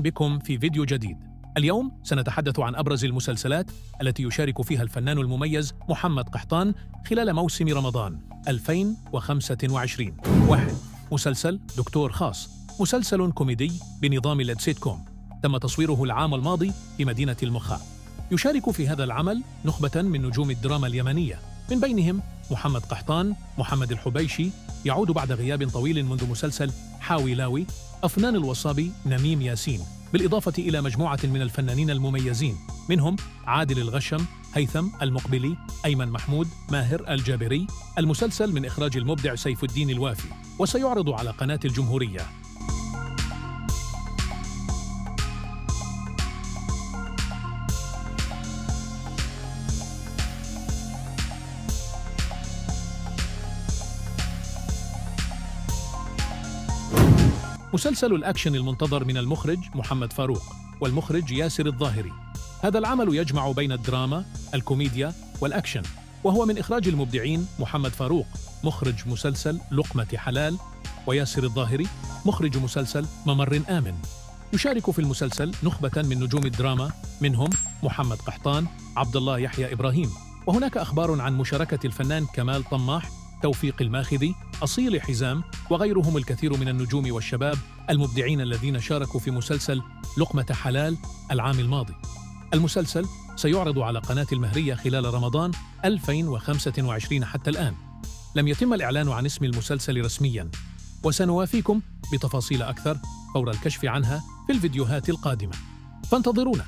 بكم في فيديو جديد. اليوم سنتحدث عن أبرز المسلسلات التي يشارك فيها الفنان المميز محمد قحطان خلال موسم رمضان 2025. 1. مسلسل دكتور خاص، مسلسل كوميدي بنظام السيت كوم، تم تصويره العام الماضي في مدينة المخا. يشارك في هذا العمل نخبة من نجوم الدراما اليمنية، من بينهم محمد قحطان، محمد الحبيشي يعود بعد غياب طويل منذ مسلسل حاوي لاوي، أفنان الوصابي، نميم ياسين، بالإضافة إلى مجموعة من الفنانين المميزين منهم عادل الغشم، هيثم المقبلي، أيمن محمود، ماهر الجابري. المسلسل من إخراج المبدع سيف الدين الوافي، وسيعرض على قناة الجمهورية. مسلسل الأكشن المنتظر من المخرج محمد فاروق والمخرج ياسر الظاهري. هذا العمل يجمع بين الدراما، الكوميديا والأكشن، وهو من إخراج المبدعين محمد فاروق مخرج مسلسل لقمة حلال، وياسر الظاهري مخرج مسلسل ممر آمن. يشارك في المسلسل نخبة من نجوم الدراما منهم محمد قحطان، عبد الله يحيى إبراهيم، وهناك أخبار عن مشاركة الفنان كمال طماح، توفيق الماخذي، أصيل حزام، وغيرهم الكثير من النجوم والشباب المبدعين الذين شاركوا في مسلسل لقمة حلال العام الماضي. المسلسل سيعرض على قناة المهرية خلال رمضان 2025 حتى الآن. لم يتم الإعلان عن اسم المسلسل رسمياً، وسنوافيكم بتفاصيل أكثر فور الكشف عنها في الفيديوهات القادمة، فانتظرونا.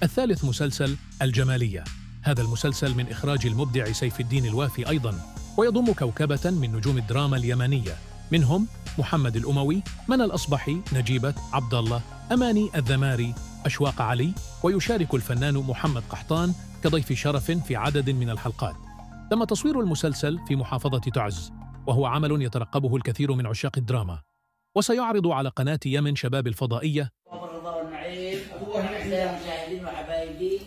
الثالث مسلسل الجمالية. هذا المسلسل من إخراج المبدع سيف الدين الوافي أيضاً، ويضم كوكبة من نجوم الدراما اليمنية منهم محمد الأموي، منى الأصبحي، نجيبة عبد الله، أماني الذماري، أشواق علي، ويشارك الفنان محمد قحطان كضيف شرف في عدد من الحلقات. تم تصوير المسلسل في محافظة تعز، وهو عمل يترقبه الكثير من عشاق الدراما، وسيعرض على قناة يمن شباب الفضائية. رضا والنعيم، أعزائي المشاهدين وحبايبي،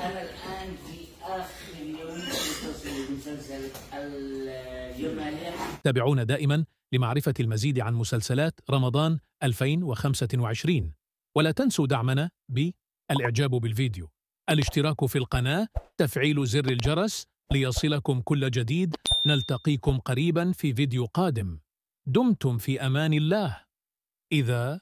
أنا الآن في آخر يوم في تصوير مسلسل الجمالية. تابعونا دائما لمعرفة المزيد عن مسلسلات رمضان 2025، ولا تنسوا دعمنا بالإعجاب بالفيديو، الاشتراك في القناة، تفعيل زر الجرس ليصلكم كل جديد. نلتقيكم قريبا في فيديو قادم. دمتم في أمان الله. إذا